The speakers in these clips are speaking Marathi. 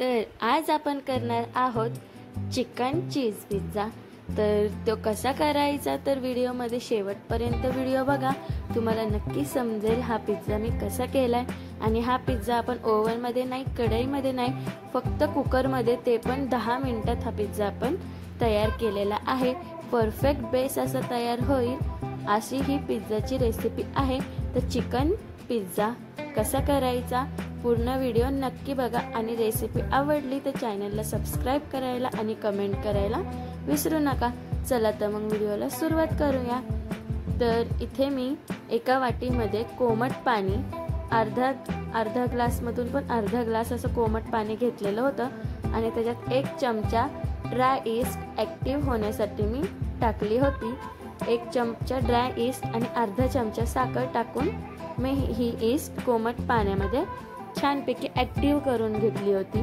तर आज आपण करणार आहोत चिकन चीज पिझ्झा। तर तो कसा करायचा तर व्हिडिओमध्ये शेवटपर्यंत व्हिडिओ बघा, तुम्हाला नक्की समजेल हा पिझ्झा मी कसा केलाय। आणि हा पिझ्झा आपण ओव्हन मध्ये नाही, कढईमध्ये नाही, फक्त कुकर मध्ये, ते पण 10 मिनिटात हा पिझ्झा आपण तयार केलेला आहे। परफेक्ट बेस असा तयार होईल अशी ही पिझ्झाची रेसिपी आहे। तर चिकन पिझ्झा कसा करायचा पूर्ण व्हिडिओ नक्की बघा आणि रेसिपी आवडली तर चॅनलला सबस्क्राइब करायला आणि कमेंट करायला विसरू नका। चला तर मग व्हिडिओला सुरुवात करूया। तर इथे मी एका वाटीमध्ये कोमट पाणी अर्धा ग्लास मधून पण अर्धा ग्लास असं कोमट पाणी घेतलेलं होतं आणि त्याच्यात 1 चमचा ड्राय ईस्ट ऍक्टिव्ह होण्यासाठी मी टाकली होती। 1 चमचा ड्राय ईस्ट आणि अर्धा चमचा साखर टाकून मी ही ईस्ट कोमट पाण्यामध्ये छानपैकी ऍक्टिव्ह करून घेतली होती।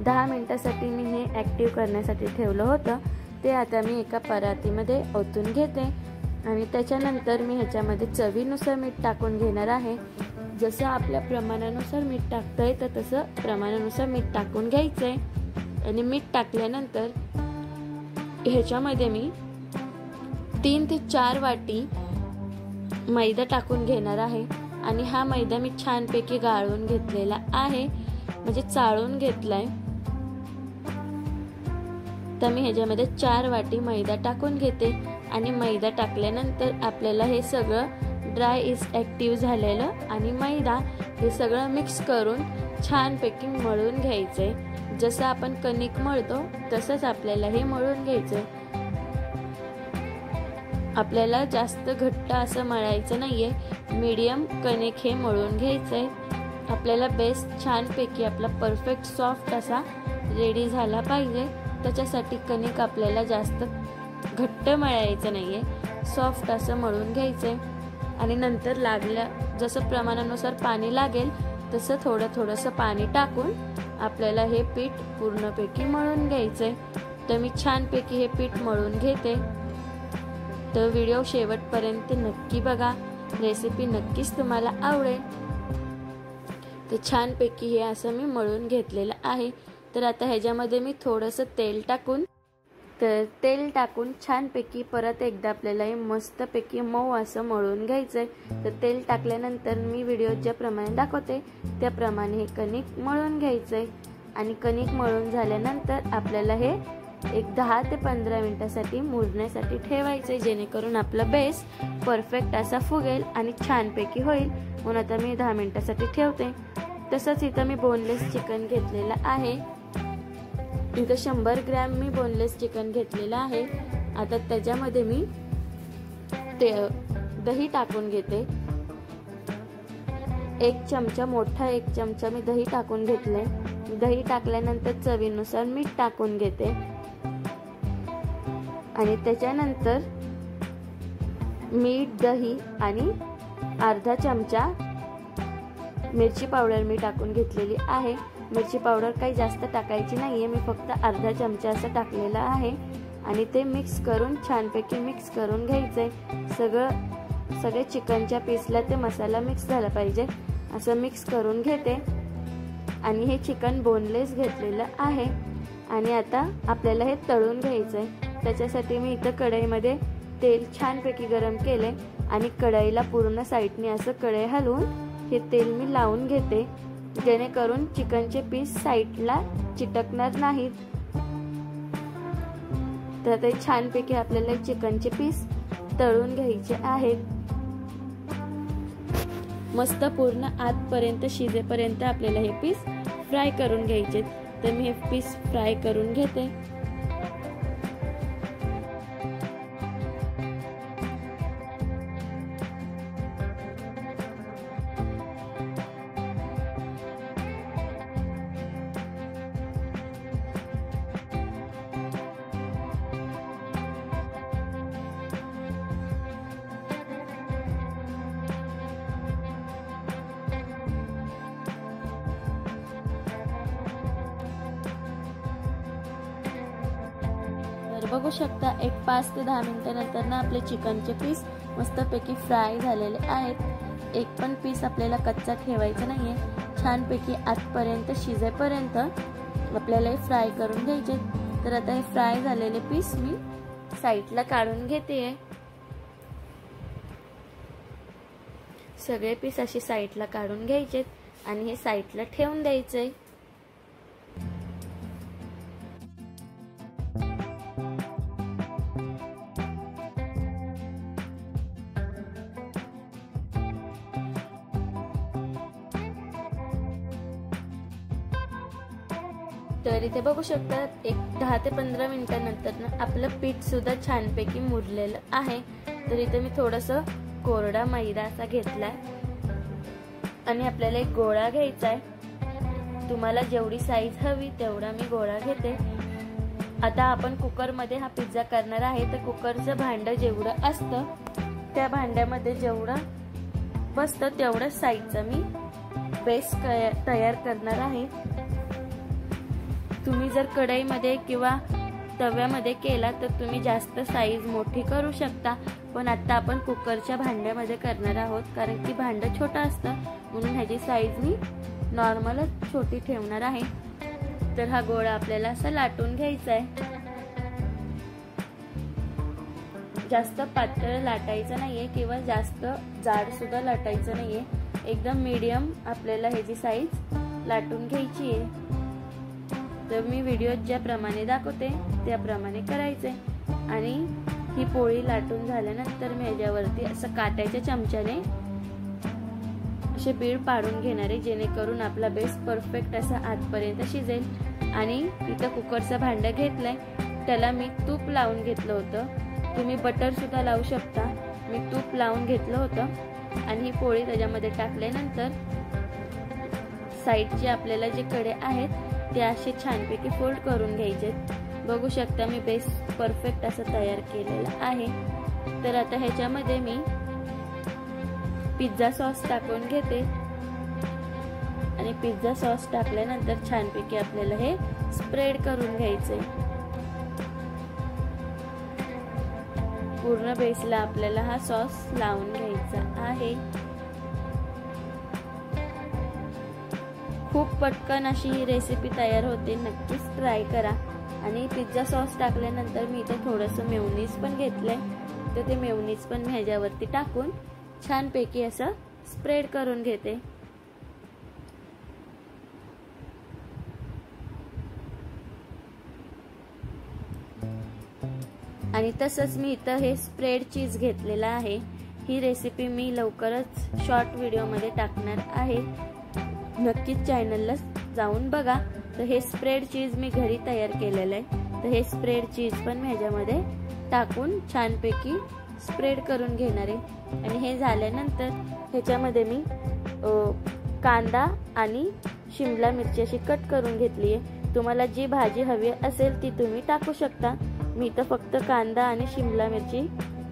10 मिनिटांसाठी मी हे ऍक्टिव्ह करण्यासाठी ठेवलं होतं। ते आता मी एका परातीमध्ये ओतून घेते आणि त्याच्यानंतर मी ह्याच्यामध्ये चवीनुसार मीठ टाकून घेणार आहे। जसं आपल्या प्रमाणानुसार मीठ टाकता येतं तसं प्रमाणानुसार मीठ टाकून घ्यायचंय। आणि मीठ टाकल्यानंतर ह्याच्यामध्ये मी 3 ते 4 वाटी मैदा टाकून घेणार आहे आणि हा मैदा मी छानपैकी गाळून घेतलेला आहे, म्हणजे चाळून घेतलाय। तर मी ह्याच्यामध्ये 4 वाटी मैदा टाकून घेते आणि मैदा टाकल्यानंतर आपल्याला हे सगळं ड्राय ईस्ट ऍक्टिव्ह झालेलं आणि मैदा हे सगळं मिक्स करून छानपैकी मळून घ्यायचंय। जसं आपण कणिक मळतो तसंच आपल्याला हे मळून घ्यायचंय। आपल्याला जास्त घट्ट असं मळायचं नाहीये, मीडियम कणिक हे मळून घ्यायचंय। आपल्याला बेस छानपैकी आपला परफेक्ट सॉफ्ट असा रेडी झाला पाहिजे, त्याच्यासाठी कणिक आपल्याला जास्त घट्ट मळायचं नाहीये, सॉफ्ट असं मळून घ्यायचंय। आणि नंतर जसं प्रमाणानुसार पाणी लागेल तसं थोडंसं पाणी टाकून आपल्याला हे पीठ पूर्णपैकी मळून घ्यायचंय। तर मी छानपैकी हे पीठ मळून घेते। तर व्हिडिओ शेवटपर्यंत नक्की बघा, रेसिपी नक्कीच तुम्हाला आवडेल। तर छानपैकी हे असं मी मळून घेतलेलं आहे। तर आता ह्याच्यामध्ये मी थोडंसं तेल टाकून छानपैकी परत एकदा आपल्याला हे मस्तपैकी मऊ असं मळून घ्यायचंय। तर तेल टाकल्यानंतर मी व्हिडिओ ज्याप्रमाणे दाखवते त्याप्रमाणे हे कणिक मळून घ्यायचंय। आणि कणिक मळून झाल्यानंतर आपल्याला हे एक 10 ते 15 मिनिटांसाठी मुरण्यासाठी ठेवायचंय, जेणेकरून आपला बेस परफेक्ट असा फुगेल आणि छानपैकी होईल। म्हणून आता मी 10 मिनिटांसाठी ठेवते। तसंच इथं मी बोनलेस चिकन घेतलेलं आहे। इथं 100 ग्रॅम मी बोनलेस चिकन घेतलेलं आहे। आता त्याच्यामध्ये मी दही टाकून घेते। 1 चमचा मोठा 1 चमचा मी दही टाकून घेतलंय। दही टाकल्यानंतर चवीनुसार मीठ टाकून घेते आणि त्याच्यानंतर मीठ, दही आणि अर्धा चमचा मिरची पावडर मी टाकून घेतलेली आहे। मिरची पावडर काही जास्त टाकायची नाहीये, मी फक्त अर्धा चमचा असं टाकलेला आहे। आणि ते मिक्स करून छानपैकी मिक्स करून घ्यायचंय। सगळे चिकनच्या पीसला ते मसाला मिक्स झाला पाहिजे असं मिक्स करून घेते। आणि हे चिकन बोनलेस घेतलेलं आहे आणि आता आपल्याला हे तळून घ्यायचंय। त्याच्यासाठी मी इथं कढईमध्ये तेल छानपैकी गरम केले आणि कढईला पूर्ण साईडने असं कढई हलवून हे तेल मी लावून घेते, जेणेकरून चिकनचे पीस साईडला चिटकणार नाहीत। तर ते छानपैकी आपल्याला चिकनचे पीस तळून घ्यायचे आहेत। मस्त पूर्ण आतपर्यंत शिजेपर्यंत आपल्याला हे पीस फ्राय करून घ्यायचे। तर मी हे पीस फ्राय करून घेते। बघू शकता एक 5 ते 10 मिनिटांनंतर ना आपले चिकनचे पीस मस्तपैकी फ्राय झालेले आहेत। एक पण पीस आपल्याला कच्चा ठेवायचा नाहीये, छानपैकी आतपर्यंत शिजेपर्यंत आपल्याला हे फ्राय करून घ्यायचे। तर आता हे फ्राय झालेले पीस मी साईडला काढून घेते। सगळे पीस असे साईडला काढून घ्यायचे आणि हे साईडला ठेवून द्यायचे। तर इथे बघू शकता एक 10 ते 15 मिनिटांनंतर ना आपलं पीठ सुद्धा छानपैकी मुरलेलं आहे। तर इथे मी थोडंसं कोरडा मैदा असा घेतलाय आणि आपल्याला एक गोळा घ्यायचा आहे। तुम्हाला जेवढी साईज हवी तेवढा मी गोळा घेते। आता आपण कुकर मध्ये हा पिझ्झा करणार आहे, तर कुकरचं भांडं जेवढं असतं त्या भांड्यामध्ये जेवढं बसतं तेवढं साईजचा मी बेस तयार करणार आहे। तुम्ही जर कढईमध्ये किंवा तव्यामध्ये केला तर तुम्ही जास्त साईज मोठी करू शकता, पण आता आपण कुकरच्या भांड्यामध्ये करणार आहोत कारण की भांडं छोटं असतं म्हणून ह्याची साईज मी नॉर्मलच छोटी ठेवणार आहे। तर हा गोळा आपल्याला असा लाटून घ्यायचा आहे। जास्त पातळ लाटायचं नाहीये किंवा जास्त जाड सुद्धा लाटायचं नाहीये, एकदम मीडियम आपल्याला ह्याची साईज लाटून घ्यायची आहे। तर मी व्हिडिओत ज्याप्रमाणे दाखवते त्याप्रमाणे करायचे आणि ही पोळी लाटून झाल्यानंतर मी याच्यावरती असं काट्याच्या चमच्याने असे बीड पाडून घेणार आहे, जेणेकरून आपला बेस परफेक्ट असा आतपर्यंत शिजेल। आणि इथं कुकरचं भांडं घेतलंय, त्याला मी तूप लावून घेतलं होतं, तुम्ही बटर सुद्धा लावू शकता। मी तूप लावून घेतलं होतं आणि ही पोळी त्याच्यामध्ये टाकल्यानंतर साईडचे आपल्याला जे कडे आहेत ते असे छानपैकी फोल्ड करून घ्यायचे। बघू शकता मी बेस परफेक्ट असं तयार केलेला आहे। तर आता ह्याच्यामध्ये मी पिझ्झा सॉस टाकून घेते आणि पिझ्झा सॉस टाकल्यानंतर छानपैकी आपल्याला हे स्प्रेड करून घ्यायचे। पूर्ण बेसला आपल्याला हा सॉस लावून घ्यायचा आहे। खूप पटकन अशी ही रेसिपी तयार होते, नक्कीच ट्राय करा। आणि पिझ्झा सॉस टाकल्यानंतर मी इथे थोडंसं मेयोनीज पण घेतलंय, तर ते मेयोनीज पण मी ह्याच्यावरती टाकून छानपैकी असं स्प्रेड करून घेते। आणि तसंच मी इथं हे स्प्रेड चीज घेतलेला आहे। ही रेसिपी मी लवकरच शॉर्ट व्हिडिओ मध्ये टाकणार आहे, नक्कीच चॅनलला जाऊन बघा। तर हे स्प्रेड चीज मी घरी तयार केलेलं आहे, तर हे स्प्रेड चीज पण मी ह्याच्यामध्ये टाकून छानपैकी स्प्रेड करून घेणार आहे। आणि हे झाल्यानंतर ह्याच्यामध्ये मी कांदा आणि शिमला मिरची अशी कट करून घेतली आहे। तुम्हाला जी भाजी हवी असेल ती तुम्ही टाकू शकता। मी तर फक्त कांदा आणि शिमला मिरची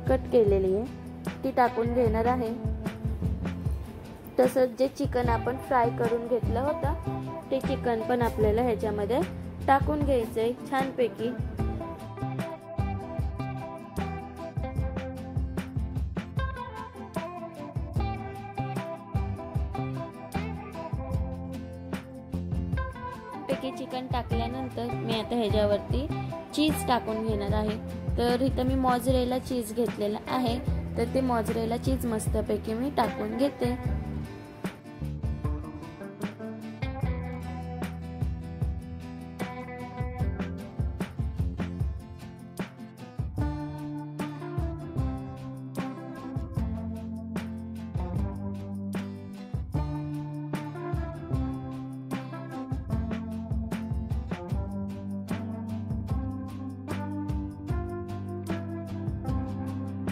कट केलेली आहे ती टाकून घेणार आहे। तसंच जे चिकन आपण फ्राय करून घेतलं होतं ते चिकन पण आपल्याला ह्याच्यामध्ये टाकून घ्यायचंय छानपैकी। चिकन टाकल्यानंतर मी आता ह्याच्यावरती चीज टाकून घेणार आहे। तर इथं मी मॉझरेला चीज घेतलेला आहे, तर ते मॉझरेला चीज मस्तपैकी मी टाकून घेते।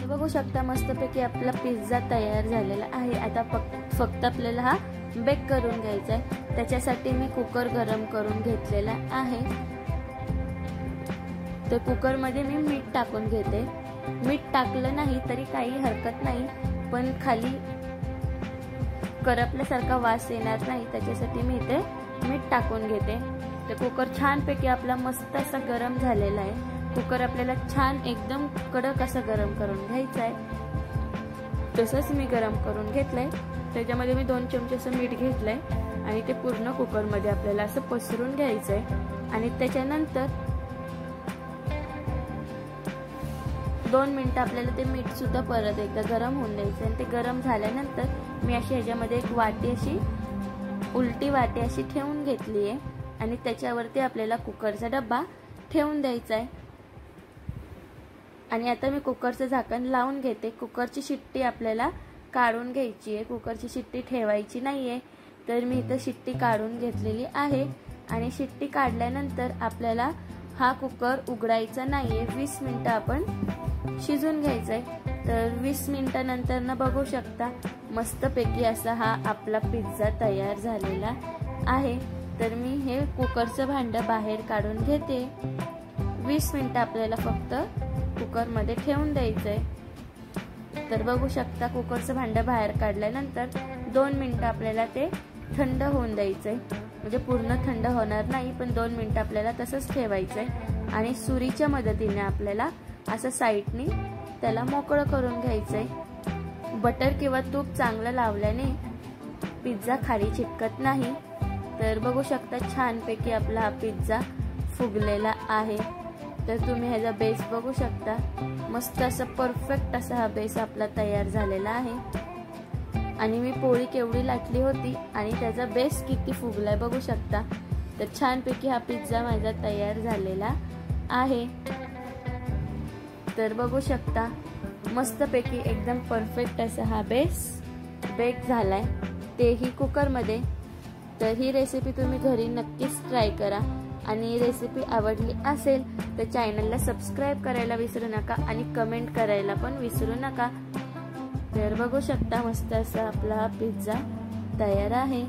बघू शकता मस्तपैकी आपला पिझ्झा तयार झालेला आहे। आता फक्त आपल्याला हा बेक करून घ्यायचा आहे। त्याच्यासाठी मी कुकर गरम करून घेतलेला आहे। तर कुकर मध्ये मी मीठ टाकून घेते। मीठ टाकलं नाही तरी काही हरकत नाही, पण खाली करपल्यासारखा वास येणार नाही त्याच्यासाठी मी इथे मीठ टाकून घेते। तर कुकर छानपैकी आपला मस्त असा गरम झालेला आहे। कुकर आपल्याला छान एकदम कडक असं गरम करून घ्यायचा आहे। तसंच मी गरम करून घेतलंय। त्याच्यामध्ये मी 2 चमचे असं मीठ घेतलंय आणि ते पूर्ण कुकरमध्ये आपल्याला असं पसरून घ्यायचंय। आणि त्याच्यानंतर 2 मिनिटं आपल्याला ते मीठ सुद्धा परत एकदा गरम होऊन द्यायचं आणि ते गरम झाल्यानंतर मी अशी ह्याच्यामध्ये एक वाटी अशी उलटी वाटी अशी ठेवून घेतली आहे आणि त्याच्यावरती आपल्याला कुकरचा डब्बा ठेवून द्यायचा आहे। आणि आता मी कुकरचं झाकण लावून घेते। कुकरची शिट्टी आपल्याला काढून घ्यायची आहे, कुकरची शिट्टी ठेवायची नाहीये। तर मी इथं शिट्टी काढून घेतलेली आहे आणि शिट्टी काढल्यानंतर आपल्याला हा कुकर उघडायचा नाहीये। 20 मिनिटं आपण शिजून घ्यायचंय। तर 20 मिनिटानंतर ना बघू शकता मस्तपैकी असा हा आपला पिझ्झा तयार झालेला आहे। तर मी हे कुकरचं भांडं बाहेर काढून घेते। 20 मिनिटं आपल्याला फक्त कुकरमध्ये ठेवून द्यायचंय। तर बघू शकता कुकरचं भांडं बाहेर काढल्यानंतर 2 मिनिटं आपल्याला ते थंड होऊन द्यायचंय। म्हणजे पूर्ण थंड होणार नाही, पण 2 मिनिटं आपल्याला तसंच ठेवायचंय आणि सुरीच्या मदतीने आपल्याला असं साईडनी त्याला मोकळं करून घ्यायचंय। बटर किंवा तूप चांगलं लावल्याने पिझ्झा खाली चिटकत नाही। तर बघू शकता छानपैकी आपला हा पिझ्झा फुगलेला आहे। तर तुम्ही ह्याचा बेस बघू शकता, मस्त असं परफेक्ट असा हा बेस आपला तयार झालेला आहे। आणि मी पोळी केवढी लाटली होती आणि त्याचा बेस किती फुगलाय बघू शकता। तर छानपैकी हा पिझ्झा माझा तयार झालेला आहे। तर बघू शकता मस्तपैकी एकदम परफेक्ट असा हा बेस बेक झालाय, तेही कुकरमध्ये। तर ही रेसिपी तुम्ही घरी नक्कीच ट्राय करा आणि रेसिपी आवडली असेल तर चॅनलला सबस्क्राइब करायला विसरू नका आणि कमेंट करायला पण विसरू नका। तर बघू शकता मस्त असा आपला पिझ्झा तयार आहे।